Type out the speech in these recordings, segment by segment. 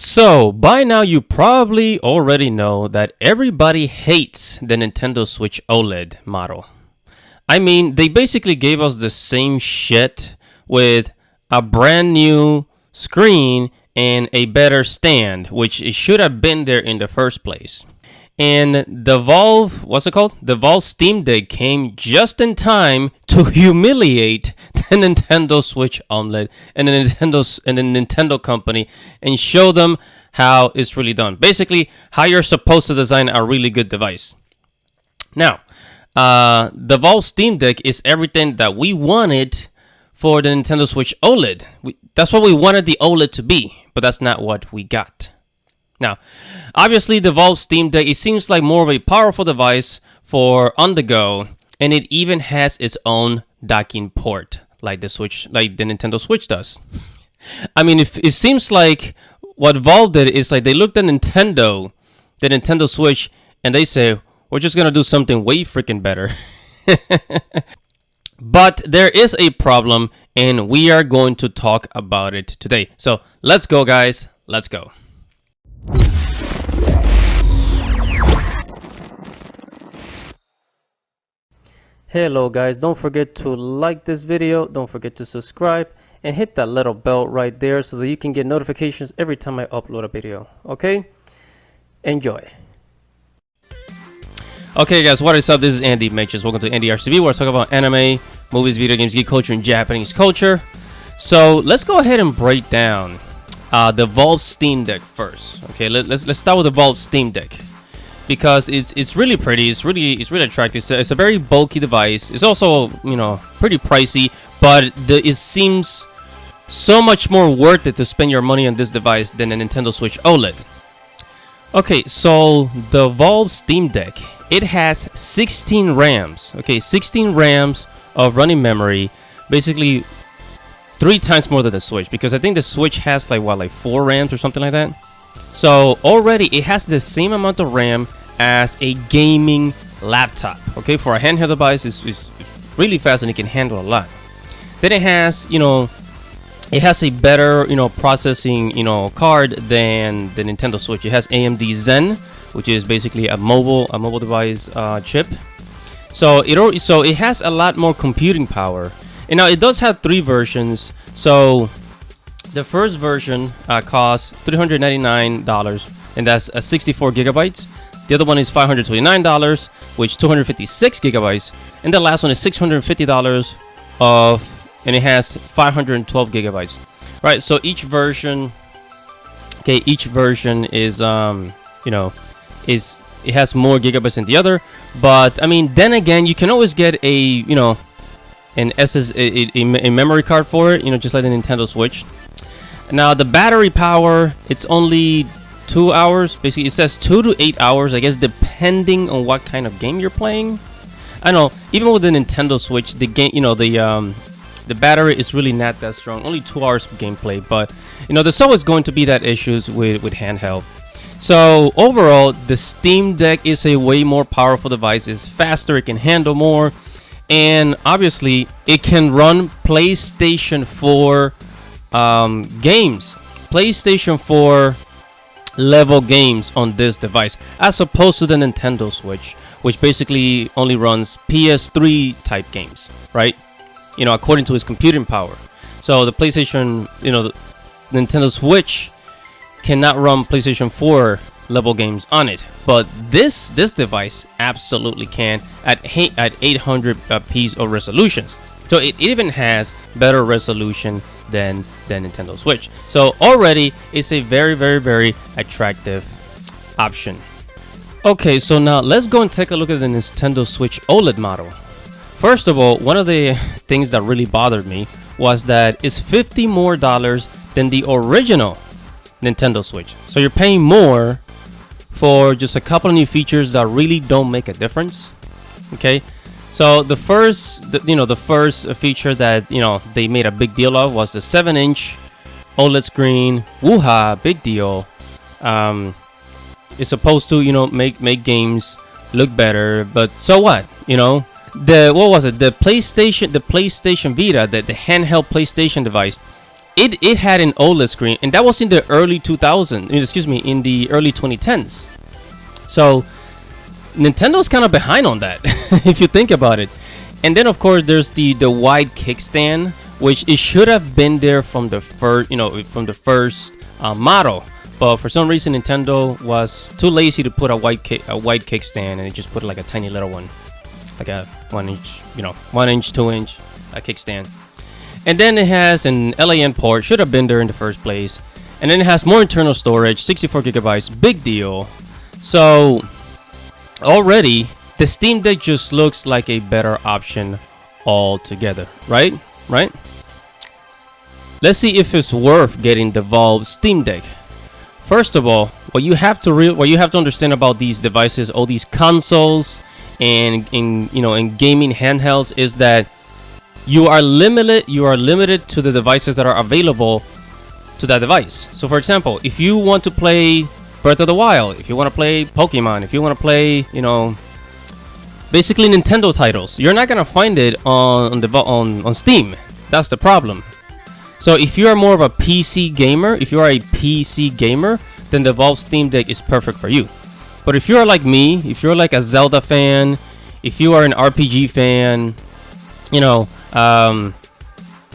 So, by now you probably already know that everybody hates the Nintendo Switch OLED model. I mean, they basically gave us the same shit with a brand new screen and a better stand, which it should have been there in the first place. And the Valve, what's it called? The Valve Steam Deck came just in time to humiliate the Nintendo Switch OLED and the Nintendo company and show them how it's really done. Basically, how you're supposed to design a really good device. Now, the Valve Steam Deck is everything that we wanted for the Nintendo Switch OLED. That's what we wanted the OLED to be, but that's not what we got. Now, obviously, the Valve Steam Deck, it seems like more of a powerful device for on the go, and it even has its own docking port, like the Nintendo Switch does. I mean, it seems like what Valve did is like they looked at the Nintendo Switch, and they say, we're just gonna do something way freaking better. But there is a problem, and we are going to talk about it today. So let's go, guys. Let's go. Hello guys, don't forget to like this video, don't forget to subscribe, and hit that little bell right there so that you can get notifications every time I upload a video. Okay? Enjoy. Okay guys, what is up? This is Andy Matrix. Welcome to Andy RCB, where I talk about anime, movies, video games, geek culture, and Japanese culture. So let's go ahead and break down the Valve Steam Deck first. Okay, let's start with the Valve Steam Deck because it's really pretty. It's really attractive. It's a very bulky device. It's also pretty pricey, but it seems so much more worth it to spend your money on this device than a Nintendo Switch OLED. Okay, so the Valve Steam Deck, it has 16 RAMs. Okay, 16 RAMs of running memory, basically 3 times more than the Switch, because I think the Switch has like 4 RAMs or something like that. So already it has the same amount of RAM as a gaming laptop. Okay, for a handheld device, it's really fast and it can handle a lot. Then it has a better processing card than the Nintendo Switch. It has AMD Zen, which is basically a mobile device chip. So it has a lot more computing power. And now it does have 3 versions. So the first version costs $399, and that's 64 gigabytes. The other one is $529, which 256 gigabytes. And the last one is $650 and it has 512 gigabytes. Right. So each version is it has more gigabytes than the other. But I mean, then again, you can always get a memory card for it, just like the Nintendo Switch. Now the battery power, it's only 2 hours. Basically, it says 2 to 8 hours, I guess, depending on what kind of game you're playing. I know, even with the Nintendo Switch, the game, the battery is really not that strong. Only 2 hours of gameplay, but there's always going to be that issues with handheld. So overall, the Steam Deck is a way more powerful device. It's faster, it can handle more, and obviously it can run PlayStation 4 games, PlayStation 4 level games on this device, as opposed to the Nintendo Switch, which basically only runs PS3 type games, right? According to its computing power. So the PlayStation, the Nintendo Switch cannot run PlayStation 4 level games on it, but this device absolutely can at 800p of resolutions. So it even has better resolution than the Nintendo Switch. So already it's a very, very, very attractive option. Okay, so now let's go and take a look at the Nintendo Switch OLED model. First of all, one of the things that really bothered me was that it's $50 more than the original Nintendo Switch. So you're paying more for just a couple of new features that really don't make a difference. Okay, so the first feature that they made a big deal of was the 7-inch OLED screen. Woo-ha, big deal. It's supposed to make games look better, but so what? The PlayStation Vita, the handheld PlayStation device, it had an OLED screen, and that was in the early 2000s. Excuse me, in the early 2010s. So Nintendo's kind of behind on that, if you think about it. And then of course there's the wide kickstand, which it should have been there from the first, model. But for some reason Nintendo was too lazy to put a wide kickstand, and it just put like a tiny little one, like a 1 inch, 1 inch, 2 inch kickstand. And then it has an LAN port, should have been there in the first place. And then it has more internal storage, 64 gigabytes, big deal. So already the Steam Deck just looks like a better option altogether, right? Let's see if it's worth getting the Valve Steam Deck. First of all, what you have to understand about these devices, all these consoles and in gaming handhelds, is that you are limited to the devices that are available to that device. So for example, if you want to play Breath of the Wild, if you want to play Pokemon, if you want to play, basically Nintendo titles, you're not gonna find it on Steam. That's the problem. So if you are more of a PC gamer, then the Valve Steam Deck is perfect for you. But if you're like me, if you're like a Zelda fan, if you are an RPG fan,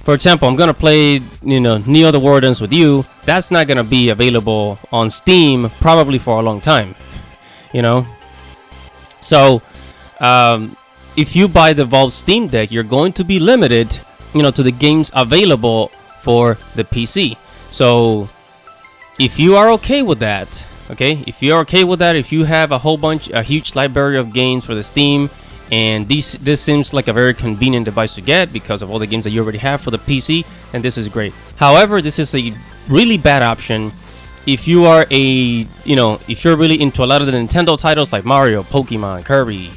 for example, I'm gonna play, Neo the Wardens with you. That's not gonna be available on Steam probably for a long time, So, if you buy the Valve Steam Deck, you're going to be limited, to the games available for the PC. So, if you are okay with that, if you have a huge library of games for the Steam, and this seems like a very convenient device to get because of all the games that you already have for the PC, then this is great. However, this is a really bad option if you are if you're really into a lot of the Nintendo titles like Mario, Pokemon, Kirby,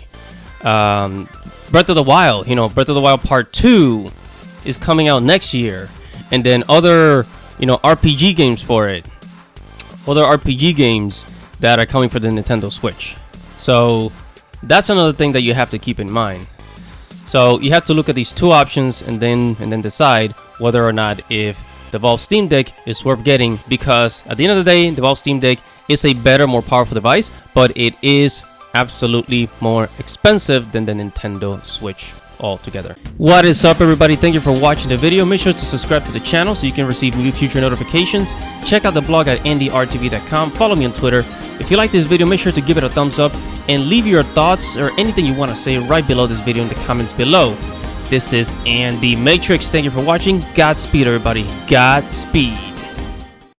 Breath of the Wild. Breath of the Wild Part 2 is coming out next year, and then other RPG games for it, other RPG games that are coming for the Nintendo Switch. So that's another thing that you have to keep in mind. So you have to look at these two options and then decide whether or not if the Valve Steam Deck is worth getting, because at the end of the day, the Valve Steam Deck is a better, more powerful device, but it is absolutely more expensive than the Nintendo Switch altogether. What is up, everybody? Thank you for watching the video. Make sure to subscribe to the channel so you can receive new future notifications. Check out the blog at andyrtv.com. Follow me on Twitter. If you like this video, make sure to give it a thumbs up and leave your thoughts or anything you want to say right below this video in the comments below. This is Andy Matrix. Thank you for watching. Godspeed, everybody. Godspeed.